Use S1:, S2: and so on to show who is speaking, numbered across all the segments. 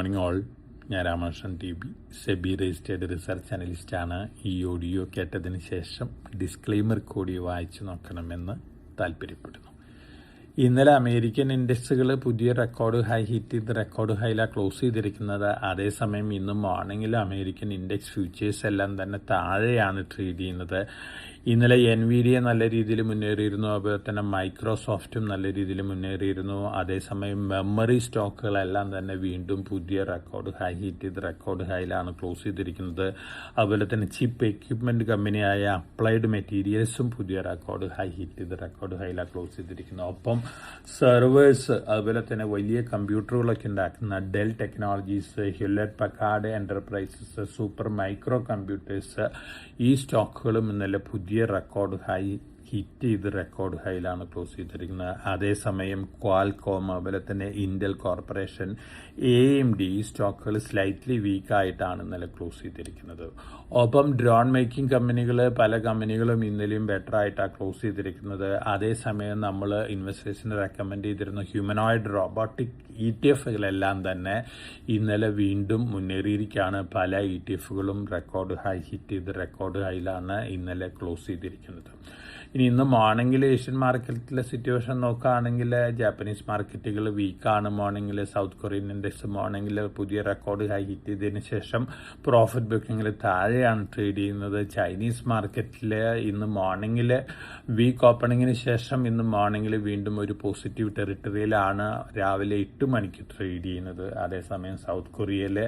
S1: Morning all. ഞാൻ Ramakrishnan T B, SEBI registered research അനലിസ്റ്റാണ്. ഈ ഓഡിയോ കേട്ടതിന് ശേഷം ഡിസ്ക്ലെയിമർ കൂടി വായിച്ചു നോക്കണമെന്ന് താല്പര്യപ്പെടുന്നു. ഇന്നലെ അമേരിക്കൻ ഇൻഡെക്സുകൾ പുതിയ റെക്കോർഡ് ഹൈ ഹിറ്റ് ചെയ്ത് റെക്കോർഡ് ഹൈയിലാണ് ക്ലോസ് ചെയ്തിരിക്കുന്നത്. അതേസമയം ഇന്ന് മോർണിംഗിൽ അമേരിക്കൻ ഇൻഡെക്സ് ഫ്യൂച്ചേഴ്സ് എല്ലാം തന്നെ താഴെയാണ് ട്രേഡ് ചെയ്യുന്നത്. ഇന്നലെ എൻവിഡിയ നല്ല രീതിയിൽ മുന്നേറിയിരുന്നു, അതുപോലെ തന്നെ മൈക്രോസോഫ്റ്റും നല്ല രീതിയിൽ മുന്നേറിയിരുന്നു. അതേസമയം മെമ്മറി സ്റ്റോക്കുകളെല്ലാം തന്നെ വീണ്ടും പുതിയ റെക്കോർഡ് ഹൈ ഹിറ്റ് ചെയ്ത് റെക്കോർഡ് ഹൈയിലാണ് ക്ലോസ് ചെയ്തിരിക്കുന്നത്. അതുപോലെ തന്നെ ചിപ്പ് എക്യുപ്മെന്റ് കമ്പനിയായ അപ്ലൈഡ് മെറ്റീരിയൽസും പുതിയ റെക്കോർഡ് ഹൈ ഹിറ്റ് ചെയ്ത് റെക്കോർഡ് ഹൈയിലാണ് ക്ലോസ് ചെയ്തിരിക്കുന്നത്. ഒപ്പം സെർവേഴ്സ്, അതുപോലെ തന്നെ വലിയ കമ്പ്യൂട്ടറുകളൊക്കെ ഉണ്ടാക്കുന്ന Dell technologies, Hewlett Packard enterprises, super micro computers, ഈ സ്റ്റോക്കുകളും ഇന്നലെ പുതിയ റെക്കോർഡ് ഹൈ ഹിറ്റ് ചെയ്ത് റെക്കോർഡ് ഹൈയിലാണ് ക്ലോസ് ചെയ്തിരിക്കുന്നത്. അതേസമയം ക്വാൽകോം, അതുപോലെ തന്നെ ഇന്റൽ കോർപ്പറേഷൻ, AMD ഈ സ്റ്റോക്കുകൾ സ്ലൈറ്റ്ലി വീക്കായിട്ടാണ് ഇന്നലെ ക്ലോസ് ചെയ്തിരിക്കുന്നത്. ഒപ്പം ഡ്രോൺ മേക്കിംഗ് കമ്പനികൾ, പല കമ്പനികളും ഇന്നലെയും ബെറ്റർ ആയിട്ടാണ് ക്ലോസ് ചെയ്തിരിക്കുന്നത്. അതേസമയം നമ്മൾ ഇൻവെസ്റ്റേഴ്സിന് റെക്കമെൻഡ് ചെയ്തിരുന്ന ഹ്യൂമനോയിഡ് റോബോട്ടിക് ETF-കളെല്ലാം തന്നെ ഇന്നലെ വീണ്ടും മുന്നേറിയിരിക്കുകയാണ്. പല ETF-കളും റെക്കോർഡ് ഹൈ ഹിറ്റ് ചെയ്ത് റെക്കോർഡ് ഹൈയിലാണ് ഇന്നലെ ക്ലോസ് ചെയ്തിരിക്കുന്നത്. ഇന്ന് മോർണിംഗിൽ ഏഷ്യൻ മാർക്കറ്റിലെ സിറ്റുവേഷൻ നോക്കുകയാണെങ്കിൽ ജാപ്പനീസ് മാർക്കറ്റുകൾ വീക്കാണ്. മോർണിംഗിൽ സൗത്ത് കൊറിയൻ ഇൻഡെക്സ് മോർണിംഗിൽ പുതിയ റെക്കോർഡ് ഹൈ ഹിറ്റ് ചെയ്തതിന് ശേഷം പ്രോഫിറ്റ് ബുക്കിങ്ങിൽ താഴെയാണ് ട്രേഡ് ചെയ്യുന്നത്. ചൈനീസ് മാർക്കറ്റിൽ ഇന്ന് മോർണിംഗിൽ വീക്ക് ഓപ്പണിങ്ങിന് ശേഷം ഇന്ന് മോർണിംഗിൽ വീണ്ടും ഒരു പോസിറ്റീവ് ടെറിട്ടറിയിലാണ് രാവിലെ 8 മണിക്ക് ട്രേഡ് ചെയ്യുന്നത്. അതേസമയം സൗത്ത് കൊറിയയിലെ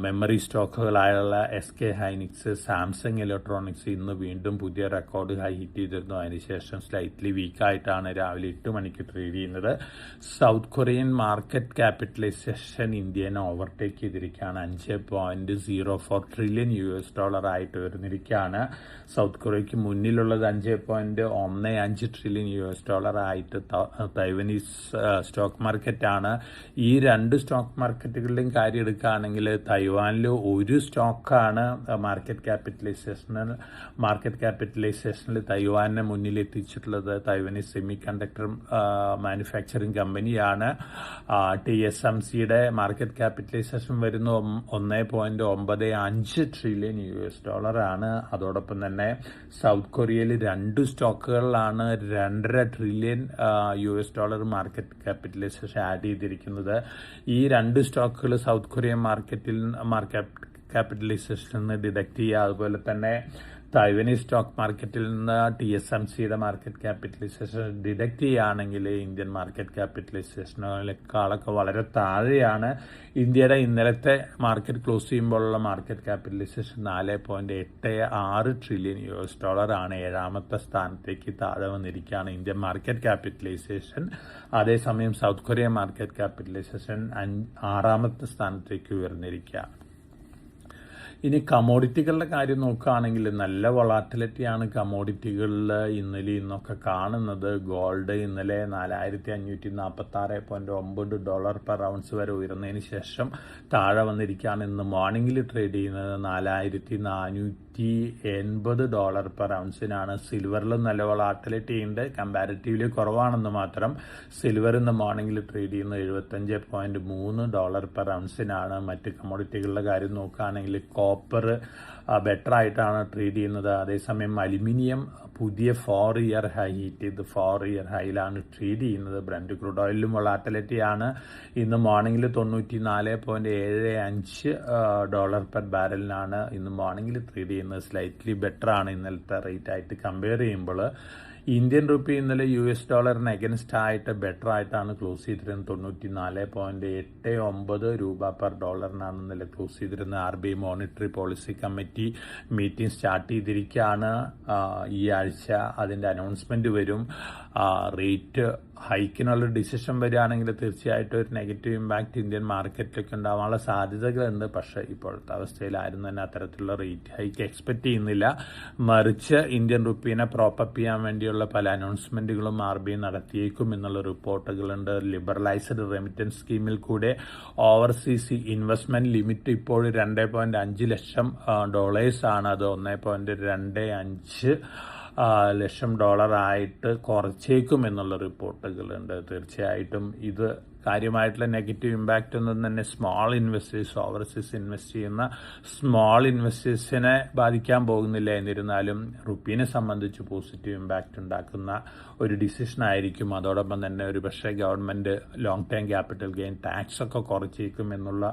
S1: മെമ്മറി സ്റ്റോക്കുകളായുള്ള SK ഹൈനിക്സ്, സാംസങ് ഇലക്ട്രോണിക്സ് ഇന്ന് വീണ്ടും പുതിയ റെക്കോർഡ് ഹൈ ഹിറ്റ് ചെയ്തിരുന്നു. അതിനുശേഷം സ്ലൈറ്റ്ലി വീക്കായിട്ടാണ് രാവിലെ 8 മണിക്ക് ട്രേഡ് ചെയ്യുന്നത്. സൗത്ത് കൊറിയൻ മാർക്കറ്റ് ക്യാപിറ്റലൈസേഷൻ ഇന്ത്യനെ ഓവർടേക്ക് ചെയ്തിരിക്കുകയാണ്. $5.04 ട്രില്യൺ ആയിട്ട് ഉയർന്നിരിക്കുകയാണ്. സൗത്ത് കൊറിയയ്ക്ക് മുന്നിലുള്ളത് $5.15 ട്രില്യൺ ആയിട്ട് തൈവനീസ് സ്റ്റോക്ക് മാർക്കറ്റാണ്. ഈ രണ്ട് സ്റ്റോക്ക് മാർക്കറ്റുകളുടെയും കാര്യം എടുക്കുകയാണെങ്കിൽ തൈവാനിൽ ഒരു സ്റ്റോക്കാണ് മാർക്കറ്റ് ക്യാപിറ്റലൈസേഷനിൽ തൈവാനെ മുന്നിൽ എത്തിച്ചിട്ടുള്ളത്. തൈവാനീസ് സെമി കണ്ടക്ടർ മാനുഫാക്ചറിംഗ് കമ്പനിയാണ്. TSMCയുടെ മാർക്കറ്റ് ക്യാപിറ്റലൈസേഷൻ വരുന്ന $1.95 ട്രില്യൺ ആണ്. അതോടൊപ്പം തന്നെ സൗത്ത് കൊറിയയിൽ 2 സ്റ്റോക്കുകളിലാണ് $2.5 ട്രില്യൺ മാർക്കറ്റ് ക്യാപിറ്റലൈസേഷൻ ആഡ് ചെയ്തിരിക്കുന്നത്. ഈ 2 സ്റ്റോക്കുകൾ സൗത്ത് കൊറിയൻ മാർക്കറ്റ് ക്യാപിറ്റലൈസേഷനിൽ നിന്ന് ഡിഡക്ട് ചെയ്യുക. അതുപോലെ തന്നെ തൈവനീസ് സ്റ്റോക്ക് മാർക്കറ്റിൽ നിന്ന് TSMCയുടെ മാർക്കറ്റ് ക്യാപിറ്റലൈസേഷൻ ഡിഡക്ട് ചെയ്യുകയാണെങ്കിൽ ഇന്ത്യൻ മാർക്കറ്റ് ക്യാപിറ്റലൈസേഷനേക്കാളൊക്കെ വളരെ താഴെയാണ്. ഇന്ത്യയുടെ ഇന്നലത്തെ മാർക്കറ്റ് ക്ലോസ് ചെയ്യുമ്പോഴുള്ള മാർക്കറ്റ് ക്യാപിറ്റലൈസേഷൻ $4.86 ട്രില്യൺ ആണ്. 7ാമത്തെ സ്ഥാനത്തേക്ക് താഴെ വന്നിരിക്കുകയാണ് ഇന്ത്യൻ മാർക്കറ്റ് ക്യാപിറ്റലൈസേഷൻ. അതേസമയം സൗത്ത് കൊറിയ മാർക്കറ്റ് ക്യാപിറ്റലൈസേഷൻ 6ാമത്തെ സ്ഥാനത്തേക്ക് ഉയർന്നിരിക്കുകയാണ്. ഇനി കമോഡിറ്റികളുടെ കാര്യം നോക്കുകയാണെങ്കിൽ നല്ല വൊളാറ്റിലിറ്റിയാണ് കമോഡിറ്റികളിൽ ഇന്നലെ ഇന്നൊക്കെ കാണുന്നത്. ഗോൾഡ് ഇന്നലെ $4,546.9 പെർ ഔൺസ് വരെ ഉയർന്നതിന് ശേഷം താഴെ വന്നിരിക്കുകയാണ്. ഇന്ന് മോർണിംഗിൽ ട്രേഡ് ചെയ്യുന്നത് $4,480 പെർ ഔൺസിനാണ്. സിൽവറിലും നല്ല വൊളാറ്റിലിറ്റി ഉണ്ട്, കമ്പാരിറ്റീവ്ലി കുറവാണെന്ന് മാത്രം. സിൽവർ ഇന്ന് മോർണിംഗിൽ ട്രേഡ് ചെയ്യുന്നത് $75.3 പെർ ഔൺസിനാണ്. മറ്റ് കമോഡിറ്റികളുടെ കാര്യം നോക്കുകയാണെങ്കിൽ കോപ്പർ ബെറ്റർ ആയിട്ടാണ് ട്രേഡ് ചെയ്യുന്നത്. അതേസമയം അലുമിനിയം പുതിയ 4 ഇയർ ഹൈ ഹിറ്റ് ചെയ്ത് 4 ഇയർ ഹൈയിലാണ് ട്രേഡ് ചെയ്യുന്നത്. ബ്രന്റ് ക്രൂഡ് ഓയിലും വൊളാറ്റിലിറ്റിയാണ്. ഇന്ന് മോർണിംഗിൽ $94.75 പെർ ബാരലിനാണ് ഇന്ന് മോർണിംഗിൽ ട്രേഡ് ചെയ്യുന്നത്. സ്ലൈറ്റ്ലി ബെറ്റർ ആണ് ഇന്നലത്തെ റേറ്റ് ആയിട്ട് കമ്പയർ ചെയ്യുമ്പോൾ. ഇന്ത്യൻ റുപ്പി ഇന്നലെ $, അഗൻസ്റ്റ് ആയിട്ട് ബെറ്റർ ആയിട്ടാണ് ക്ലോസ് ചെയ്തിരുന്നത്. $94.89 പെർ ഡോളറിനാണ് ഇന്നലെ ക്ലോസ് ചെയ്തിരുന്നത്. RBI monetary policy committee meeting start ചെയ്തിരിക്കുകയാണ്. ഈ ആഴ്ച അതിൻ്റെ അനൗൺസ്മെന്റ് വരും. റേറ്റ് ഹൈക്കിനുള്ള ഡിസിഷൻ വരികയാണെങ്കിൽ തീർച്ചയായിട്ടും ഒരു നെഗറ്റീവ് ഇമ്പാക്റ്റ് ഇന്ത്യൻ മാർക്കറ്റിലേക്ക് ഉണ്ടാവാനുള്ള സാധ്യതകളുണ്ട്. പക്ഷേ ഇപ്പോഴത്തെ അവസ്ഥയിൽ ആരും തന്നെ അത്തരത്തിലുള്ള റേറ്റ് ഹൈക്ക് എക്സ്പെക്ട് ചെയ്യുന്നില്ല. മറിച്ച് ഇന്ത്യൻ റുപ്പീനെ പ്രോപ്പപ്പ് ചെയ്യാൻ വേണ്ടിയുള്ള പല അനൗൺസ്മെന്റുകളും RBI നടത്തിയേക്കും എന്നുള്ള റിപ്പോർട്ടുകളുണ്ട്. ലിബറലൈസ്ഡ് റെമിറ്റൻസ് സ്കീമിൽ കൂടെ ഓവർസീസ് ഇൻവെസ്റ്റ്മെന്റ് ലിമിറ്റ് ഇപ്പോൾ $2.5 ലക്ഷം ആണ്. അത് $1.25 ലക്ഷം ആയിട്ട് കുറച്ചേക്കും എന്നുള്ള റിപ്പോർട്ടുകളുണ്ട്. തീർച്ചയായിട്ടും ഇത് കാര്യമായിട്ടുള്ള നെഗറ്റീവ് ഇമ്പാക്റ്റ് ഒന്നും തന്നെ സ്മോൾ ഇൻവെസ്റ്റേഴ്സ്, ഓവർസീസ് ഇൻവെസ്റ്റ് ചെയ്യുന്ന സ്മോൾ ഇൻവെസ്റ്റേഴ്സിനെ ബാധിക്കാൻ പോകുന്നില്ല. എന്നിരുന്നാലും റുപ്പീനെ സംബന്ധിച്ച് പോസിറ്റീവ് ഇമ്പാക്റ്റ് ഉണ്ടാക്കുന്ന ഒരു ഡിസിഷൻ ആയിരിക്കും. അതോടൊപ്പം തന്നെ ഒരു പക്ഷേ government long time capital gain tax ഒക്കെ കുറച്ചേക്കും എന്നുള്ള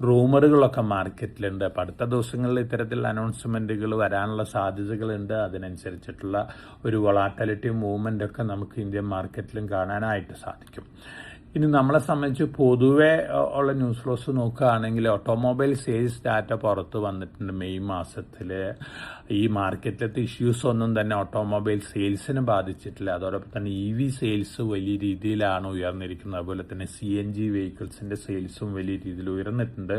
S1: റൂമറുകളൊക്കെ മാർക്കറ്റിലുണ്ട്. അപ്പം അടുത്ത ദിവസങ്ങളിൽ ഇത്തരത്തിലുള്ള അനൗൺസ്മെന്റുകൾ വരാനുള്ള സാധ്യതകളുണ്ട്. അതിനനുസരിച്ചിട്ടുള്ള ഒരു വൊളാറ്റിലിറ്റി മൂവ്മെന്റ് ഒക്കെ നമുക്ക് ഇന്ത്യൻ മാർക്കറ്റിലും കാണാനായിട്ട് സാധിക്കും. ഇനി നമ്മളെ സംബന്ധിച്ച് പൊതുവെ ഉള്ള ന്യൂസ് ഫ്ലോസ് നോക്കുകയാണെങ്കിൽ ഓട്ടോമൊബൈൽ സെയിൽസ് ഡാറ്റ പുറത്ത് വന്നിട്ടുണ്ട് മെയ് മാസത്തിൽ. ഈ മാർക്കറ്റിലത്തെ ഇഷ്യൂസ് ഒന്നും തന്നെ ഓട്ടോമൊബൈൽ സെയിൽസിനെ ബാധിച്ചിട്ടില്ല. അതോടൊപ്പം തന്നെ EV സെയിൽസ് വലിയ രീതിയിലാണ് ഉയർന്നിരിക്കുന്നത്. അതുപോലെ തന്നെ CNG വെഹിക്കിൾസിന്റെ സെയിൽസും വലിയ രീതിയിൽ ഉയർന്നിട്ടുണ്ട്.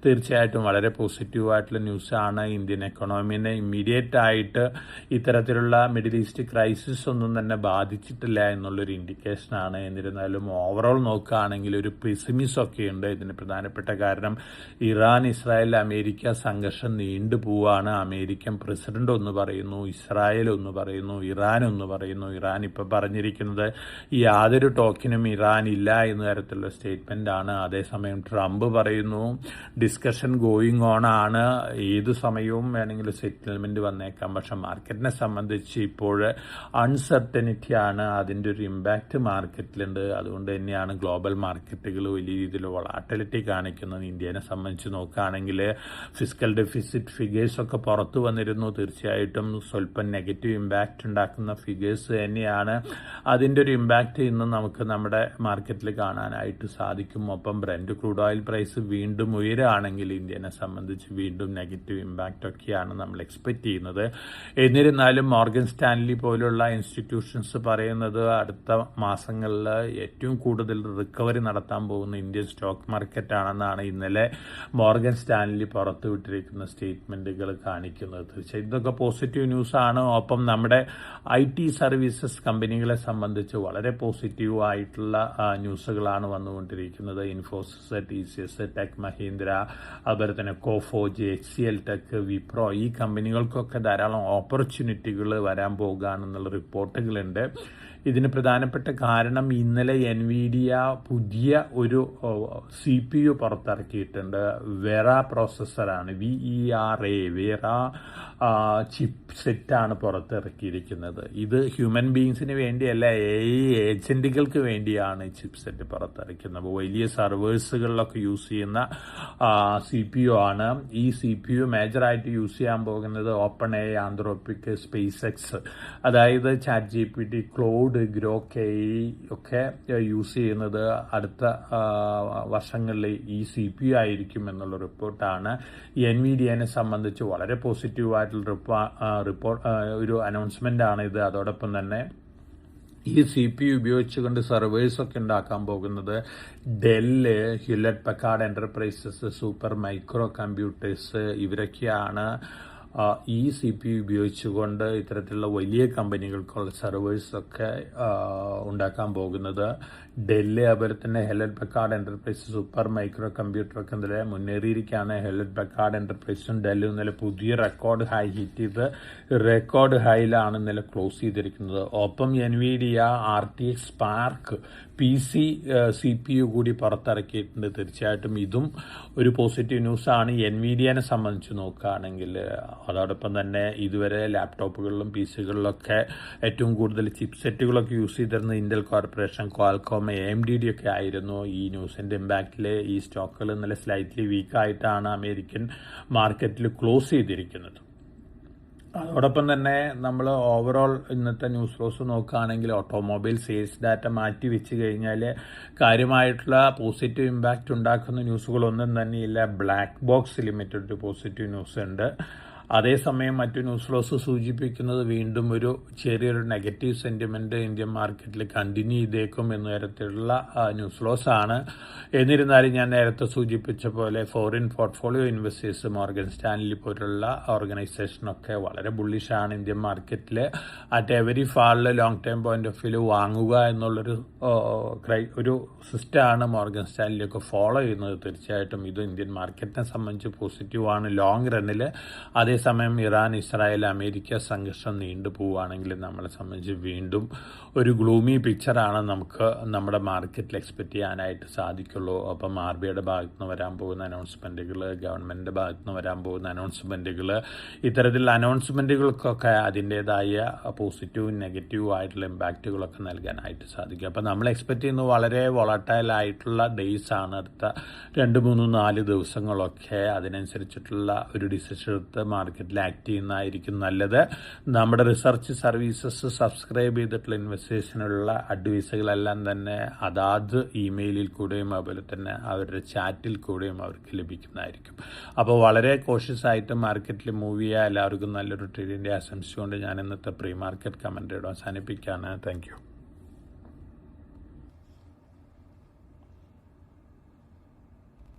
S1: തീർച്ചയായിട്ടും വളരെ പോസിറ്റീവായിട്ടുള്ള ന്യൂസാണ്. ഇന്ത്യൻ എക്കണോമിനെ ഇമ്മീഡിയറ്റ് ആയിട്ട് ഇത്തരത്തിലുള്ള മിഡിൽ ഈസ്റ്റ് ക്രൈസിസ് ഒന്നും തന്നെ ബാധിച്ചിട്ടില്ല എന്നുള്ളൊരു ഇൻഡിക്കേഷനാണ്. എന്നിരുന്നാലും ഓവറോൾ നോക്കുകയാണെങ്കിൽ ഒരു പെസിമിസം ഒക്കെ ഉണ്ട്. ഇതിന് പ്രധാനപ്പെട്ട കാരണം ഇറാൻ, ഇസ്രായേൽ, അമേരിക്ക സംഘർഷം നീണ്ടുപോവാണ്. അമേരിക്കൻ പ്രസിഡന്റ് ഒന്ന് പറയുന്നു, ഇസ്രായേൽ ഒന്ന് പറയുന്നു, ഇറാൻ ഒന്ന് പറയുന്നു. ഇറാൻ ഇപ്പം പറഞ്ഞിരിക്കുന്നത് യാതൊരു ടോക്കിനും ഇറാൻ ഇല്ല എന്ന തരത്തിലുള്ള സ്റ്റേറ്റ്മെന്റ് ആണ്. അതേസമയം ട്രംപ് പറയുന്നു ഡിസ്കഷൻ ഗോയിങ് ഓൺ ആണ്, ഏതു സമയവും വേണമെങ്കിലും സെറ്റിൽമെന്റ് വന്നേക്കാം. പക്ഷെ മാർക്കറ്റിനെ സംബന്ധിച്ച് ഇപ്പോൾ അൺസർട്ടനിറ്റി ആണ്. അതിൻ്റെ ഒരു ഇമ്പാക്റ്റ് മാർക്കറ്റിലുണ്ട്. അതുകൊണ്ട് തന്നെയാണ് ഗ്ലോബൽ മാർക്കറ്റുകൾ വലിയ രീതിയിൽ വൊളാറ്റിലിറ്റി കാണിക്കുന്നത്. ഇന്ത്യനെ സംബന്ധിച്ച് നോക്കുകയാണെങ്കിൽ ഫിസിക്കൽ ഡെഫിസിറ്റ് ഫിഗേഴ്സ് ഒക്കെ പുറത്തു വന്നിരുന്നു. തീർച്ചയായിട്ടും സ്വല്പം നെഗറ്റീവ് ഇമ്പാക്റ്റ് ഉണ്ടാക്കുന്ന ഫിഗേഴ്സ് തന്നെയാണ്. അതിൻ്റെ ഒരു ഇമ്പാക്റ്റ് ഇന്ന് നമുക്ക് നമ്മുടെ മാർക്കറ്റിൽ കാണാനായിട്ട് സാധിക്കും. ഒപ്പം ബ്രന്റ് ക്രൂഡ് ഓയിൽ പ്രൈസ് വീണ്ടും ഉയരുകയാണെങ്കിൽ ഇന്ത്യനെ സംബന്ധിച്ച് വീണ്ടും നെഗറ്റീവ് ഇമ്പാക്റ്റ് ഒക്കെയാണ് നമ്മൾ എക്സ്പെക്ട് ചെയ്യുന്നത്. എന്നിരുന്നാലും മോർഗൻ സ്റ്റാൻലി പോലുള്ള ഇൻസ്റ്റിറ്റ്യൂഷൻസ് പറയുന്നത് അടുത്ത മാസങ്ങളിൽ ഏറ്റവും കൂടുതൽ റിക്കവറി നടത്താൻ പോകുന്ന ഇന്ത്യൻ സ്റ്റോക്ക് മാർക്കറ്റാണെന്നാണ് ഇന്നലെ മോർഗൻ സ്റ്റാൻലി പുറത്തുവിട്ടിരിക്കുന്ന സ്റ്റേറ്റ്മെന്റുകൾ കാണിക്കുന്നത്. തീർച്ചയായും ഇതൊക്കെ പോസിറ്റീവ് ന്യൂസാണ്. ഒപ്പം നമ്മുടെ IT സർവീസസ് കമ്പനികളെ സംബന്ധിച്ച് വളരെ പോസിറ്റീവ് ആയിട്ടുള്ള ന്യൂസുകളാണ് വന്നുകൊണ്ടിരിക്കുന്നത്. ഇൻഫോസിസ്, TCS, ടെക് മഹീന്ദ്ര, അതുപോലെ തന്നെ കോഫോജ്, HCL ടെക്, വിപ്രോ, ഈ കമ്പനികൾക്കൊക്കെ ധാരാളം ഓപ്പർച്യൂണിറ്റികൾ വരാൻ പോകുകയാണെന്നുള്ള റിപ്പോർട്ടുകളുണ്ട്. ഇതിന് പ്രധാനപ്പെട്ട കാരണം ഇന്നലെ NVIDIA പുതിയ ഒരു CPU പുറത്തിറക്കിയിട്ടുണ്ട്. വെറ പ്രോസസ്സറാണ്, VERA, വെറ ചിപ്പ് സെറ്റാണ് പുറത്തിറക്കിയിരിക്കുന്നത്. ഇത് ഹ്യൂമൻ ബീങ്സിന് വേണ്ടിയല്ല, AI ഏജന്റുകൾക്ക് വേണ്ടിയാണ് ചിപ്പ് സെറ്റ് പുറത്തിറക്കുന്നത്. വലിയ സർവേഴ്സുകളിലൊക്കെ യൂസ് ചെയ്യുന്ന CPU ആണ്. ഈ CPU മേജറായിട്ട് യൂസ് ചെയ്യാൻ പോകുന്നത് OpenAI, ആന്ത്രോപിക്, SpaceX, അതായത് ChatGPT, ക്ലൗഡ്, ഗ്രോക്ക് AI ഒക്കെ യൂസ് ചെയ്യുന്നത് അടുത്ത വർഷങ്ങളിൽ ഈ CPU ആയിരിക്കും എന്നുള്ള റിപ്പോർട്ടാണ്. NVIDIAനെ സംബന്ധിച്ച് വളരെ പോസിറ്റീവായിട്ടുള്ള ഒരു അനൗൺസ്മെന്റ് ആണ് ഇത്. അതോടൊപ്പം തന്നെ ഈ CPU ഉപയോഗിച്ചുകൊണ്ട് സർവേഴ്സൊക്കെ ഉണ്ടാക്കാൻ പോകുന്നത് Dell, Hewlett Packard enterprises, super micro computers, ഇവരൊക്കെയാണ് ഈ CPU ഉപയോഗിച്ചുകൊണ്ട് ഇത്തരത്തിലുള്ള വലിയ കമ്പനികൾക്കുള്ള സർവേഴ്സൊക്കെ ഉണ്ടാക്കാൻ പോകുന്നത്. ഡെല്ല്, അതുപോലെ തന്നെ Hewlett Packard enterprise, super micro കമ്പ്യൂട്ടറൊക്കെ ഇന്നലെ മുന്നേറിയിരിക്കുകയാണ്. ഹ്യൂലറ്റ് പക്കാർഡ് എന്റർപ്രൈസും ഡെല്ലും ഇന്നലെ പുതിയ റെക്കോർഡ് ഹൈ ഹിറ്റ് ചെയ്ത് റെക്കോർഡ് ഹൈയിലാണ് ഇന്നലെ ക്ലോസ് ചെയ്തിരിക്കുന്നത്. ഒപ്പം NVIDIA RTX spark PC CPU കൂടി പുറത്തിറക്കിയിട്ടുണ്ട്. തീർച്ചയായിട്ടും ഇതും ഒരു പോസിറ്റീവ് ന്യൂസാണ് NVIDIAനെ സംബന്ധിച്ച് നോക്കുകയാണെങ്കിൽ. അതോടൊപ്പം തന്നെ ഇതുവരെ ലാപ്ടോപ്പുകളിലും PCകളിലൊക്കെ ഏറ്റവും കൂടുതൽ ചിപ്പ് സെറ്റുകളൊക്കെ യൂസ് ചെയ്തിരുന്നത് ഇന്റൽ കോർപ്പറേഷൻ, ക്വാൽകോം, AMD ഒക്കെ ആയിരുന്നു. ഈ ന്യൂസിന്റെ ഇമ്പാക്റ്റിൽ ഈ സ്റ്റോക്കുകൾ ഇന്നലെ സ്ലൈറ്റ്ലി വീക്കായിട്ടാണ് അമേരിക്കൻ മാർക്കറ്റിൽ ക്ലോസ് ചെയ്തിരിക്കുന്നത്. അതോടൊപ്പം തന്നെ നമ്മൾ ഓവറോൾ ഇന്നത്തെ ന്യൂസ് ഫ്ലോസ് നോക്കുകയാണെങ്കിൽ ഓട്ടോമൊബൈൽ സെയിൽസ് ഡാറ്റ മാറ്റി വെച്ച് കഴിഞ്ഞാൽ കാര്യമായിട്ടുള്ള പോസിറ്റീവ് ഇമ്പാക്റ്റ് ഉണ്ടാക്കുന്ന ന്യൂസുകളൊന്നും തന്നെയില്ല. ബ്ലാക്ക് ബോക്സ് ലിമിറ്റഡ് ഒരു പോസിറ്റീവ് ന്യൂസ് ഉണ്ട്. അതേസമയം മറ്റു ന്യൂസ് ഫ്ലോസ് സൂചിപ്പിക്കുന്നത് വീണ്ടും ഒരു ചെറിയൊരു നെഗറ്റീവ് സെന്റിമെന്റ് ഇന്ത്യൻ മാർക്കറ്റിൽ കണ്ടിന്യൂ ചെയ്തേക്കും എന്ന തരത്തിലുള്ള ന്യൂസ് ഫ്ലോസ് ആണ്. എന്നിരുന്നാലും ഞാൻ നേരത്തെ സൂചിപ്പിച്ച പോലെ foreign portfolio investors, Morgan Stanley പോലുള്ള ഓർഗനൈസേഷനൊക്കെ വളരെ ബുള്ളിഷാണ് ഇന്ത്യൻ മാർക്കറ്റിൽ. അറ്റ് എവരി ഫാളിൽ long time point of view വാങ്ങുക എന്നുള്ളൊരു ഒരു സിസ്റ്റമാണ് മോർഗൻ സ്റ്റാൻലിയൊക്കെ ഫോളോ ചെയ്യുന്നത്. തീർച്ചയായിട്ടും ഇത് ഇന്ത്യൻ മാർക്കറ്റിനെ സംബന്ധിച്ച് പോസിറ്റീവാണ് ലോങ് റണ്ണിൽ. അതേ അതേസമയം ഇറാൻ, ഇസ്രായേൽ, അമേരിക്ക സംഘർഷം നീണ്ടു പോവുകയാണെങ്കിൽ നമ്മളെ സംബന്ധിച്ച് വീണ്ടും ഒരു ഗ്ലൂമി പിക്ചറാണ് നമുക്ക് നമ്മുടെ മാർക്കറ്റിൽ എക്സ്പെക്റ്റ് ചെയ്യാനായിട്ട് സാധിക്കുള്ളൂ. അപ്പം RBIയുടെ ഭാഗത്തു നിന്ന് വരാൻ പോകുന്ന അനൗൺസ്മെൻറ്റുകൾ, ഗവൺമെൻറ്റിൻ്റെ ഭാഗത്തു നിന്ന് വരാൻ പോകുന്ന അനൗൺസ്മെൻറ്റുകൾ, ഇത്തരത്തിലുള്ള അനൗൺസ്മെൻറ്റുകൾക്കൊക്കെ അതിൻ്റേതായ പോസിറ്റീവും നെഗറ്റീവും ആയിട്ടുള്ള ഇമ്പാക്റ്റുകളൊക്കെ നൽകാനായിട്ട് സാധിക്കും. അപ്പം നമ്മൾ എക്സ്പെക്റ്റ് ചെയ്യുന്നത് വളരെ വോളട്ടൈൽ ആയിട്ടുള്ള ഡേയ്സ് ആണ് അടുത്ത 2, 3, 4 ദിവസങ്ങളൊക്കെ. അതിനനുസരിച്ചിട്ടുള്ള ഒരു ഡിസിഷൻ എടുത്ത് മാർക്കറ്റിൽ ആക്ട് ചെയ്യുന്നതായിരിക്കും നല്ലത്. നമ്മുടെ റിസർച്ച് സർവീസസ് സബ്സ്ക്രൈബ് ചെയ്തിട്ടുള്ള ഇൻവെസ്റ്റേഷനുള്ള അഡ്വൈസുകളെല്ലാം തന്നെ അതാത് ഇമെയിലിൽ കൂടെയും അതുപോലെ തന്നെ അവരുടെ ചാറ്റിൽ കൂടെയും അവർക്ക് ലഭിക്കുന്നതായിരിക്കും. അപ്പോൾ വളരെ കോഷ്യസ് ആയിട്ട് മാർക്കറ്റിൽ മൂവ് ചെയ്യുക. എല്ലാവർക്കും നല്ലൊരു ട്രേഡിൻ്റെ ആശംസിച്ചുകൊണ്ട് ഞാൻ ഇന്നത്തെ പ്രീ മാർക്കറ്റ് കമൻറ്ററിയുടെ അവസാനിപ്പിക്കുകയാണ്. Thank you.